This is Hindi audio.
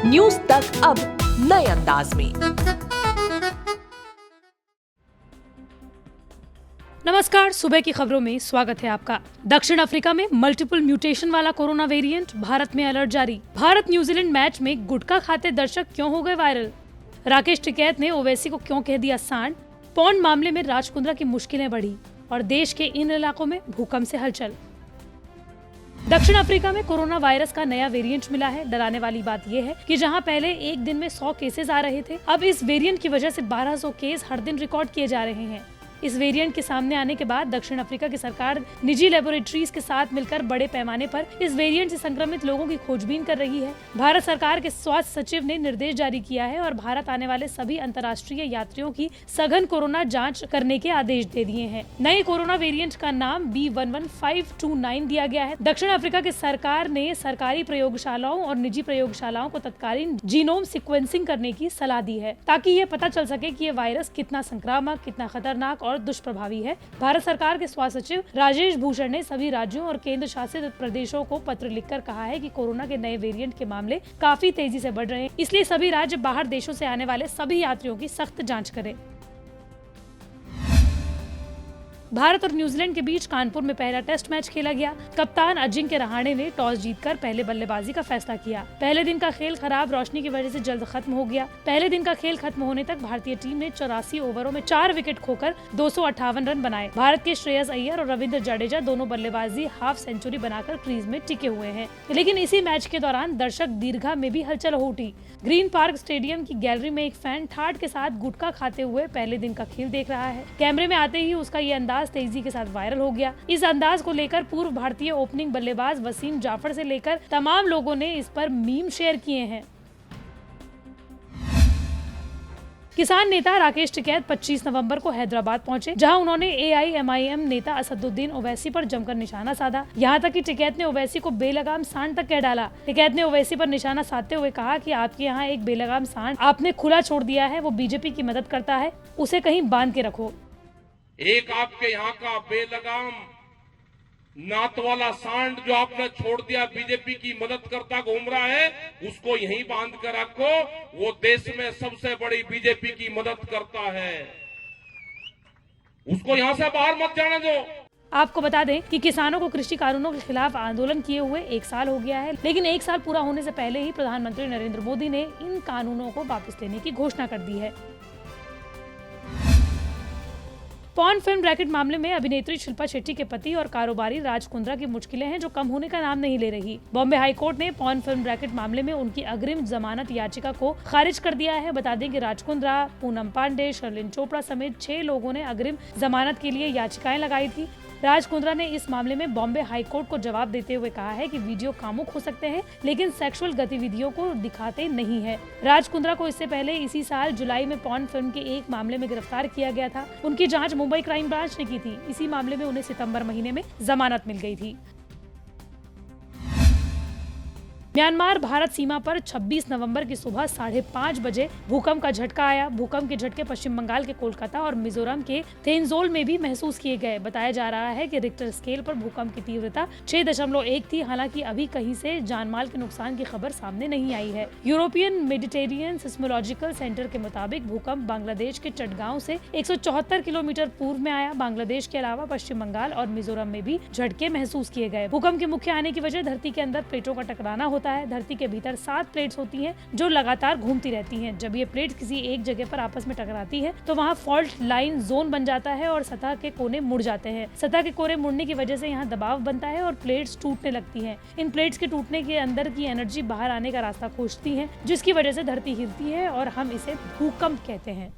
न्यूज तक अब नए अंदाज में। नमस्कार, सुबह की खबरों में स्वागत है आपका। दक्षिण अफ्रीका में मल्टीपल म्यूटेशन वाला कोरोना वेरिएंट, भारत में अलर्ट जारी। भारत न्यूजीलैंड मैच में गुटखा खाते दर्शक क्यों हो गए वायरल? राकेश टिकैत ने ओवैसी को क्यों कह दिया सांड? पौंड मामले में राज कुंद्रा की मुश्किलें बढ़ी और देश के इन इलाकों में भूकंप से हलचल। दक्षिण अफ्रीका में कोरोना वायरस का नया वेरिएंट मिला है। डराने वाली बात यह है कि जहां पहले एक दिन में 100 केसेस आ रहे थे, अब इस वेरिएंट की वजह से 1200 केस हर दिन रिकॉर्ड किए जा रहे हैं। इस वेरिएंट के सामने आने के बाद दक्षिण अफ्रीका की सरकार निजी लेबोरेटरीज के साथ मिलकर बड़े पैमाने पर इस वेरिएंट से संक्रमित लोगों की खोजबीन कर रही है। भारत सरकार के स्वास्थ्य सचिव ने निर्देश जारी किया है और भारत आने वाले सभी अंतर्राष्ट्रीय यात्रियों की सघन कोरोना जांच करने के आदेश दे दिए हैं। नए कोरोना वेरिएंट का नाम B11529 दिया गया है। दक्षिण अफ्रीका की सरकार ने सरकारी प्रयोगशालाओं और निजी प्रयोगशालाओं को तत्कालीन जीनोम सिक्वेंसिंग करने की सलाह दी है, ताकि ये पता चल सके कि ये वायरस कितना संक्रामक, कितना खतरनाक और दुष्प्रभावी है। भारत सरकार के स्वास्थ्य सचिव राजेश भूषण ने सभी राज्यों और केंद्र शासित प्रदेशों को पत्र लिखकर कहा है कि कोरोना के नए वेरिएंट के मामले काफी तेजी से बढ़ रहे हैं, इसलिए सभी राज्य बाहर देशों से आने वाले सभी यात्रियों की सख्त जांच करें। भारत और न्यूजीलैंड के बीच कानपुर में पहला टेस्ट मैच खेला गया। कप्तान अजिंक्य रहाणे ने टॉस जीतकर पहले बल्लेबाजी का फैसला किया। पहले दिन का खेल खराब रोशनी की वजह से जल्द खत्म हो गया। पहले दिन का खेल खत्म होने तक भारतीय टीम ने 84 ओवरों में 4 विकेट खोकर 258 रन बनाए। भारत के श्रेयस अय्यर और रविंद्र जडेजा दोनों बल्लेबाजी हाफ सेंचुरी बनाकर क्रीज में टिके हुए हैं। लेकिन इसी मैच के दौरान दर्शक दीर्घा में भी हलचल हो उठी। ग्रीन पार्क स्टेडियम की गैलरी में एक फैन ठाठ के साथ गुटखा खाते हुए पहले दिन का खेल देख रहा है। कैमरे में आते ही उसका ये अंदाज तेजी के साथ वायरल हो गया। इस अंदाज को लेकर पूर्व भारतीय ओपनिंग बल्लेबाज वसीम जाफर से लेकर तमाम लोगों ने इस पर मीम शेयर किए हैं। किसान नेता राकेश टिकैत 25 नवंबर को हैदराबाद पहुंचे, जहां उन्होंने AIMIM नेता असदुद्दीन ओवैसी पर जमकर निशाना साधा। यहां तक कि टिकैत ने ओवैसी को बेलगाम सांड तक कह डाला। टिकैत ने ओवैसी पर निशाना साधते हुए कहा कि आपके यहाँ एक बेलगाम सांड आपने खुला छोड़ दिया है, वो बीजेपी की मदद करता है, उसे कहीं बांध के रखो। एक आपके यहाँ का बेलगाम नात वाला सांड जो आपने छोड़ दिया, बीजेपी की मदद करता घूम रहा है, उसको यहीं बांध कर रखो। वो देश में सबसे बड़ी बीजेपी की मदद करता है, उसको यहां से बाहर मत जाने दो। आपको बता दें कि किसानों को कृषि कानूनों के खिलाफ आंदोलन किए हुए 1 साल हो गया है, लेकिन 1 साल पूरा होने से पहले ही प्रधानमंत्री नरेंद्र मोदी ने इन कानूनों को वापस लेने की घोषणा कर दी है। पॉर्न फिल्म रैकेट मामले में अभिनेत्री शिल्पा शेट्टी के पति और कारोबारी राज कुंद्रा की मुश्किलें हैं जो कम होने का नाम नहीं ले रही। बॉम्बे हाई कोर्ट ने पॉर्न फिल्म रैकेट मामले में उनकी अग्रिम जमानत याचिका को खारिज कर दिया है। बता दें कि राज कुंद्रा, पूनम पांडे, शर्लिन चोपड़ा समेत 6 लोगों ने अग्रिम जमानत के लिए याचिकाएं लगाई थी। राज कुंद्रा ने इस मामले में बॉम्बे हाई कोर्ट को जवाब देते हुए कहा है कि वीडियो कामुक हो सकते हैं, लेकिन सेक्सुअल गतिविधियों को दिखाते नहीं है। राज कुंद्रा को इससे पहले इसी साल जुलाई में पॉर्न फिल्म के एक मामले में गिरफ्तार किया गया था। उनकी जांच मुंबई क्राइम ब्रांच ने की थी। इसी मामले में उन्हें सितंबर महीने में जमानत मिल गई थी। म्यांमार भारत सीमा पर 26 नवंबर की सुबह 5:30 बजे भूकंप का झटका आया। भूकंप के झटके पश्चिम बंगाल के कोलकाता और मिजोरम के थेंजोल में भी महसूस किए गए। बताया जा रहा है कि रिक्टर स्केल पर भूकंप की तीव्रता 6.1 थी। हालांकि अभी कहीं से जानमाल के नुकसान की खबर सामने नहीं आई है। यूरोपियन मेडिटेरियन सिस्मोलॉजिकल सेंटर के मुताबिक भूकंप बांग्लादेश के चटगांव से 174 किलोमीटर पूर्व में आया। बांग्लादेश के अलावा पश्चिम बंगाल और मिजोरम में भी झटके महसूस किए गए। भूकंप के मुख्य आने की वजह धरती के अंदर प्लेटों का टकराना होता है। धरती के भीतर 7 प्लेट्स होती हैं जो लगातार घूमती रहती हैं। जब ये प्लेट किसी एक जगह पर आपस में टकराती है तो वहाँ फॉल्ट लाइन जोन बन जाता है और सतह के कोने मुड़ जाते हैं। सतह के कोने मुड़ने की वजह से यहाँ दबाव बनता है और प्लेट्स टूटने लगती हैं। इन प्लेट्स के टूटने के अंदर की एनर्जी बाहर आने का रास्ता खोजती है, जिसकी वजह से धरती हिलती है और हम इसे भूकंप कहते हैं।